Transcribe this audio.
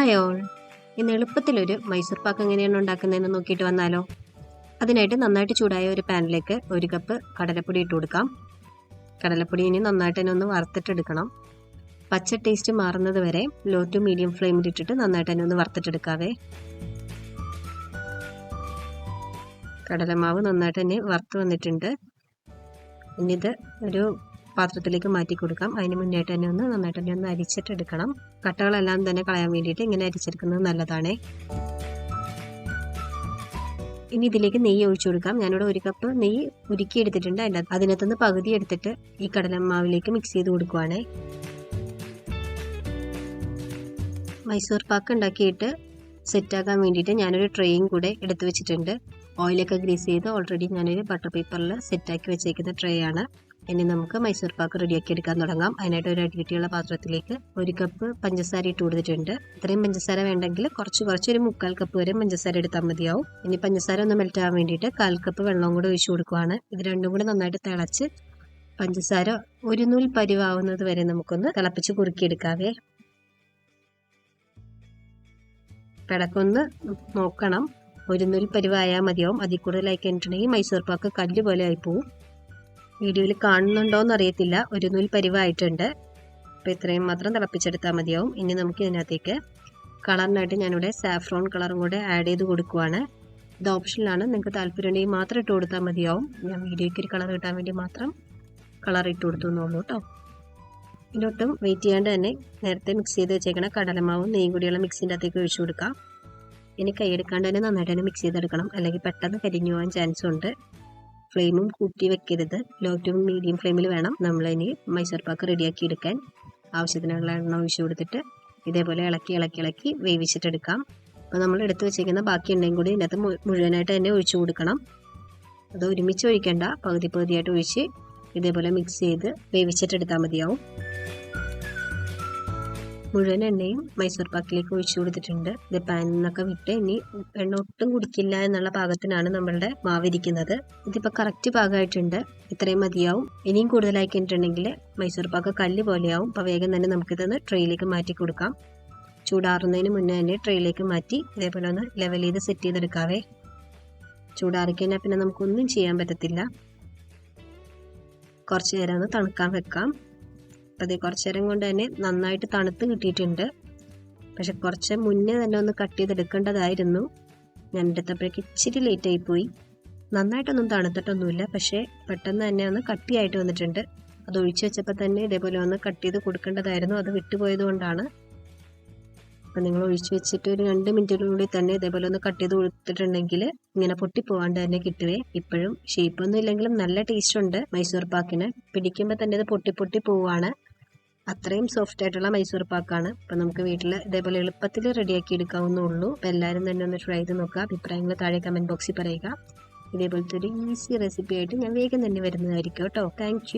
Hi all, ഇന്ന് എളുപ്പത്തിലൊരു മൈസൂർ പാക്ക് എങ്ങനെയാണ് ഉണ്ടാക്കുന്നതെന്ന് നോക്കിയിട്ട് വന്നാലോ. അതിനായിട്ട് നന്നായിട്ട് ചൂടായ ഒരു പാനിലേക്ക് 1 കപ്പ് കടലപ്പൊടി ഇട്ട് കൊടുക്കാം. കടലപ്പൊടി ഇനി നന്നായിട്ട് തന്നെ ഒന്ന് വറുത്തിട്ടെടുക്കണം. പച്ച ടേസ്റ്റ് മാറുന്നത് വരെ ലോ ടു മീഡിയം ഫ്ലെയിമിൽ ഇട്ടിട്ട് നന്നായിട്ട് തന്നെ ഒന്ന് വറുത്തിട്ടെടുക്കാവേ. കടലമാവ് നന്നായിട്ട് തന്നെ വറുത്ത് വന്നിട്ടുണ്ട്. ഇനി ഇത് ഒരു പാത്രത്തിലേക്ക് മാറ്റി കൊടുക്കാം. അതിന് മുന്നായിട്ട് തന്നെ നന്നായിട്ട് തന്നെ ഒന്ന് അരിച്ചിട്ടെടുക്കണം. കട്ടകളെല്ലാം തന്നെ കളയാൻ വേണ്ടിയിട്ട് ഇങ്ങനെ അരിച്ചെടുക്കുന്നത് നല്ലതാണ്. ഇനി ഇതിലേക്ക് നെയ്യ് ഒഴിച്ചു കൊടുക്കാം. ഞാനിവിടെ 1 കപ്പ് നെയ്യ് ഉരുക്കി എടുത്തിട്ടുണ്ട്. അതിനകത്തുനിന്ന് പകുതി എടുത്തിട്ട് ഈ കടലമാവിലേക്ക് മിക്സ് ചെയ്ത് കൊടുക്കുവാണ്. മൈസൂർ പാക്ക് ഉണ്ടാക്കിയിട്ട് സെറ്റാക്കാൻ വേണ്ടിയിട്ട് ഞാനൊരു ട്രേയും കൂടെ എടുത്തു വെച്ചിട്ടുണ്ട്. ഓയിലൊക്കെ ഗ്രീസ് ചെയ്ത് ഓൾറെഡി ഞാനൊരു ബട്ടർ പേപ്പറിൽ സെറ്റാക്കി വെച്ചേക്കുന്ന ട്രേ ആണ്. ഇനി നമുക്ക് മൈസൂർ പാക്ക് റെഡിയാക്കി എടുക്കാൻ തുടങ്ങാം. അതിനായിട്ട് ഒരു അടികട്ടിയുള്ള പാത്രത്തിലേക്ക് 1 കപ്പ് പഞ്ചസാര ഇട്ട് കൊടുത്തിട്ടുണ്ട്. ഇത്രയും പഞ്ചസാര വേണ്ടെങ്കിൽ കുറച്ച് ഒരു 1/4 കപ്പ് വരെ പഞ്ചസാര എടുത്താൽ മതിയാവും. ഇനി പഞ്ചസാര ഒന്ന് മെൽറ്റ് ആവാൻ വേണ്ടിയിട്ട് 1/4 കപ്പ് വെള്ളം കൂടെ ഒഴിച്ചു കൊടുക്കുവാണ്. ഇത് രണ്ടും കൂടെ നന്നായിട്ട് തിളച്ച് പഞ്ചസാര ഒരു നൂൽ പരിവാവുന്നത് വരെ നമുക്കൊന്ന് തിളപ്പിച്ച് കുറുക്കിയെടുക്കാവേ. പിടക്കൊന്ന് നോക്കണം, ഒരു നൂൽ പരിവായാൽ മതിയാവും. അതിൽ കൂടുതലായി കഴിഞ്ഞിട്ടുണ്ടെങ്കിൽ മൈസൂർ പാക്ക് കല്ല് പോലെ ആയിപ്പോവും. വീഡിയോയിൽ കാണുന്നുണ്ടോയെന്ന് അറിയത്തില്ല, ഒരു നൂൽ പരിവായിട്ടുണ്ട്. അപ്പോൾ ഇത്രയും മാത്രം തിളപ്പിച്ചെടുത്താൽ മതിയാവും. ഇനി നമുക്ക് ഇതിനകത്തേക്ക് കളറിനായിട്ട് ഞാനിവിടെ സാഫ്രോൺ കളറും കൂടെ ആഡ് ചെയ്ത് കൊടുക്കുവാണ്. ഇത് ഓപ്ഷനിലാണ്, നിങ്ങൾക്ക് താല്പര്യമുണ്ടെങ്കിൽ മാത്രം ഇട്ട് കൊടുത്താൽ മതിയാവും. ഞാൻ വീഡിയോയ്ക്ക് ഒരു കളർ കിട്ടാൻ വേണ്ടി മാത്രം കളർ ഇട്ട് കൊടുത്തു എന്നുള്ളൂ കേട്ടോ. ഇതിനൊട്ടും വെയിറ്റ് ചെയ്യാണ്ട് തന്നെ നേരത്തെ മിക്സ് ചെയ്ത് വെച്ചേക്കണ കടലമാവും നെയ്യും കൂടിയുള്ള മിക്സിൻ്റെ അകത്തേക്ക് ഒഴിച്ചു കൊടുക്കാം. ഇനി കൈയെടുക്കാണ്ട് തന്നെ നന്നായിട്ട് തന്നെ മിക്സ് ചെയ്തെടുക്കണം, അല്ലെങ്കിൽ പെട്ടെന്ന് കരിഞ്ഞു പോകാൻ ചാൻസ് ഉണ്ട്. ഫ്ലെയിമും കൂട്ടി വെക്കരുത്, ലോ ടു മീഡിയം ഫ്ലെയിമിൽ വേണം നമ്മളിനി മൈസൂർ പാക്ക് റെഡിയാക്കി എടുക്കാൻ. ആവശ്യത്തിനുള്ള എണ്ണ ഒഴിച്ചു കൊടുത്തിട്ട് ഇതേപോലെ ഇളക്കി വേവിച്ചിട്ടെടുക്കാം. അപ്പോൾ നമ്മൾ എടുത്ത് വെച്ചേക്കുന്ന ബാക്കി എണ്ണയും കൂടി ഇതിനകത്ത് മുഴുവനായിട്ട് തന്നെ ഒഴിച്ചു കൊടുക്കണം. അത് ഒരുമിച്ച് ഒഴിക്കേണ്ട, പകുതിയായിട്ട് ഒഴിച്ച് ഇതേപോലെ മിക്സ് ചെയ്ത് വേവിച്ചിട്ടെടുത്താൽ മതിയാവും. മുഴുവൻ എണ്ണയും മൈസൂർ പാക്കിലേക്ക് ഒഴിച്ചു കൊടുത്തിട്ടുണ്ട്. ഇത് പാനിൽ നിന്നൊക്കെ വിട്ട് ഇനി എണ്ണ ഒട്ടും കുടിക്കില്ല എന്നുള്ള പാകത്തിനാണ് നമ്മളുടെ മാവിരിക്കുന്നത്. ഇതിപ്പോൾ കറക്റ്റ് പാകമായിട്ടുണ്ട്, ഇത്രയും മതിയാവും. ഇനിയും കൂടുതലായി കഴിഞ്ഞിട്ടുണ്ടെങ്കിൽ മൈസൂർ പാക്ക് കല്ല് പോലെയാവും. അപ്പോൾ വേഗം തന്നെ നമുക്കിതൊന്ന് ട്രേയിലേക്ക് മാറ്റി കൊടുക്കാം. ചൂടാറുന്നതിന് മുന്നേ തന്നെ ട്രേയിലേക്ക് മാറ്റി ഇതേപോലെ ഒന്ന് ലെവൽ ചെയ്ത് സെറ്റ് ചെയ്തെടുക്കാവേ. ചൂടാറിക്കഴിഞ്ഞാൽ പിന്നെ നമുക്കൊന്നും ചെയ്യാൻ പറ്റത്തില്ല. കുറച്ച് നേരം ഒന്ന് തണുക്കാൻ വെക്കാം. അത് കുറച്ച് നേരം കൊണ്ട് തന്നെ നന്നായിട്ട് തണുത്ത് കിട്ടിയിട്ടുണ്ട്. പക്ഷെ കുറച്ച് മുന്നേ തന്നെ ഒന്ന് കട്ട് ചെയ്തെടുക്കേണ്ടതായിരുന്നു. ഞാൻ എടുത്തപ്പോഴേക്ക് ഇച്ചിരി ലേറ്റായി പോയി. നന്നായിട്ടൊന്നും തണുത്തിട്ടൊന്നുമില്ല, പക്ഷേ പെട്ടെന്ന് തന്നെ ഒന്ന് കട്ടിയായിട്ട് വന്നിട്ടുണ്ട്. അത് ഒഴിച്ചു വെച്ചപ്പോൾ തന്നെ ഇതേപോലെ ഒന്ന് കട്ട് ചെയ്ത് കൊടുക്കേണ്ടതായിരുന്നു, അത് വിട്ടുപോയത് കൊണ്ടാണ്. അപ്പം നിങ്ങൾ ഒഴിച്ചു വെച്ചിട്ട് ഒരു 2 മിനിറ്റിനുള്ളിൽ തന്നെ ഇതേപോലെ ഒന്ന് കട്ട് ചെയ്ത് കൊടുത്തിട്ടുണ്ടെങ്കിൽ ഇങ്ങനെ പൊട്ടിപ്പോവാണ്ട് തന്നെ കിട്ടുവേ. ഇപ്പോഴും ഷേപ്പൊന്നും ഇല്ലെങ്കിലും നല്ല ടേസ്റ്റ് ഉണ്ട് മൈസൂർ പാക്കിന്. പിടിക്കുമ്പോൾ തന്നെ ഇത് പൊട്ടി പോവാണ്. അത്രയും സോഫ്റ്റ് ആയിട്ടുള്ള മൈസൂർ പാക്കാണ്. അപ്പം നമുക്ക് വീട്ടിൽ ഇതേപോലെ എളുപ്പത്തിൽ റെഡിയാക്കി എടുക്കാവുന്നുള്ളൂ. അപ്പം എല്ലാവരും തന്നെ ഒന്ന് ട്രൈ ചെയ്ത് നോക്കുക. അഭിപ്രായങ്ങൾ താഴെ കമൻറ്റ് ബോക്സിൽ പറയുക. ഇതേപോലത്തെ ഒരു ഈസി റെസിപ്പി ആയിട്ട് ഞാൻ വേഗം തന്നെ വരുന്നതായിരിക്കും കേട്ടോ. താങ്ക്